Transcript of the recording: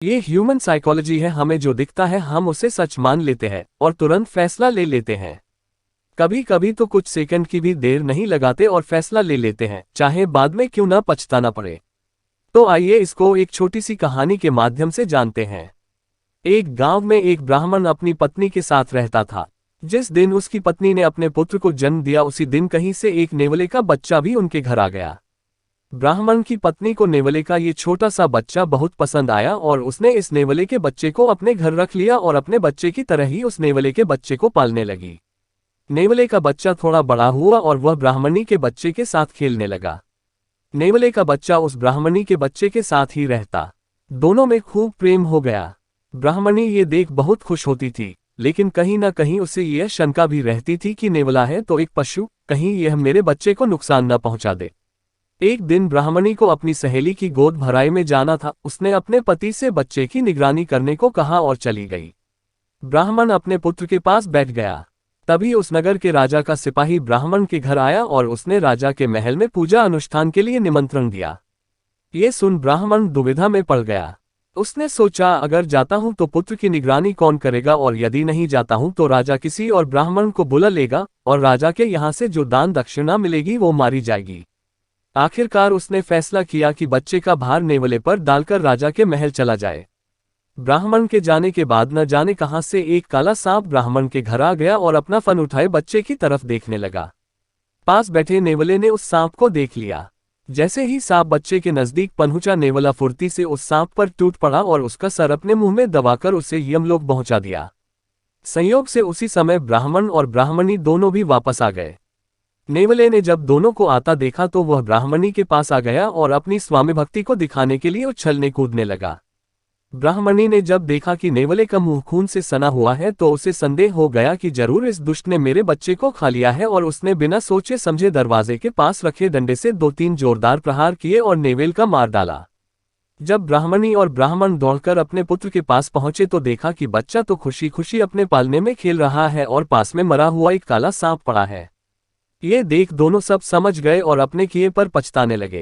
ये human psychology है, हमें जो दिखता है हम उसे सच मान लेते हैं और तुरंत फैसला ले लेते हैं। कभी कभी तो कुछ सेकंड की भी देर नहीं लगाते और फैसला ले लेते हैं, चाहे बाद में क्यों ना पछताना पड़े। तो आइए इसको एक छोटी सी कहानी के माध्यम से जानते हैं। एक गांव में एक ब्राह्मण अपनी पत्नी के साथ रहता था। जिस दिन उसकी पत्नी ने अपने पुत्र को जन्म दिया उसी दिन कहीं से एक नेवले का बच्चा भी उनके घर आ गया। ब्राह्मण की पत्नी को नेवले का ये छोटा सा बच्चा बहुत पसंद आया और उसने इस नेवले के बच्चे को अपने घर रख लिया और अपने बच्चे की तरह ही उस नेवले के बच्चे को पालने लगी। नेवले का बच्चा थोड़ा बड़ा हुआ और वह ब्राह्मणी के बच्चे के साथ खेलने लगा। नेवले का बच्चा उस ब्राह्मणी के बच्चे के साथ ही रहता। दोनों में खूब प्रेम हो गया। ब्राह्मणी ये देख बहुत खुश होती थी, लेकिन कहीं ना कहीं उसे यह शंका भी रहती थी कि नेवला है तो एक पशु, कहीं यह मेरे बच्चे को नुकसान न पहुंचा दे। एक दिन ब्राह्मणी को अपनी सहेली की गोद भराई में जाना था। उसने अपने पति से बच्चे की निगरानी करने को कहा और चली गई। ब्राह्मण अपने पुत्र के पास बैठ गया। तभी उस नगर के राजा का सिपाही ब्राह्मण के घर आया और उसने राजा के महल में पूजा अनुष्ठान के लिए निमंत्रण दिया। ये सुन ब्राह्मण दुविधा में पड़ गया। उसने सोचा, अगर जाता हूं तो पुत्र की निगरानी कौन करेगा, और यदि नहीं जाता हूं तो राजा किसी और ब्राह्मण को बुला लेगा और राजा के यहां से जो दान दक्षिणा मिलेगी वो मारी जाएगी। आखिरकार उसने फैसला किया कि बच्चे का भार नेवले पर डालकर राजा के महल चला जाए। ब्राह्मण के जाने के बाद न जाने कहां से एक काला सांप ब्राह्मण के घर आ गया और अपना फन उठाए बच्चे की तरफ देखने लगा। पास बैठे नेवले ने उस सांप को देख लिया। जैसे ही सांप बच्चे के नजदीक पहुंचा, नेवला फुर्ती से उस सांप पर टूट पड़ा और उसका सर अपने मुंह में दबाकर उसे यमलोक पहुंचा दिया। संयोग से उसी समय ब्राह्मण और ब्राह्मणी दोनों भी वापस आ गए। नेवले ने जब दोनों को आता देखा तो वह ब्राह्मणी के पास आ गया और अपनी स्वामी भक्ति को दिखाने के लिए उछलने कूदने लगा। ब्राह्मणी ने जब देखा कि नेवले का मुंह खून से सना हुआ है तो उसे संदेह हो गया कि जरूर इस दुष्ट ने मेरे बच्चे को खा लिया है, और उसने बिना सोचे समझे दरवाजे के पास रखे डंडे से 2-3 जोरदार प्रहार किए और नेवल का मार डाला। जब ब्राह्मणी और ब्राह्मण दौड़कर अपने पुत्र के पास पहुंचे तो देखा कि बच्चा तो खुशी खुशी अपने पालने में खेल रहा है और पास में मरा हुआ एक काला सांप पड़ा है। ये देख दोनों सब समझ गए और अपने किए पर पछताने लगे।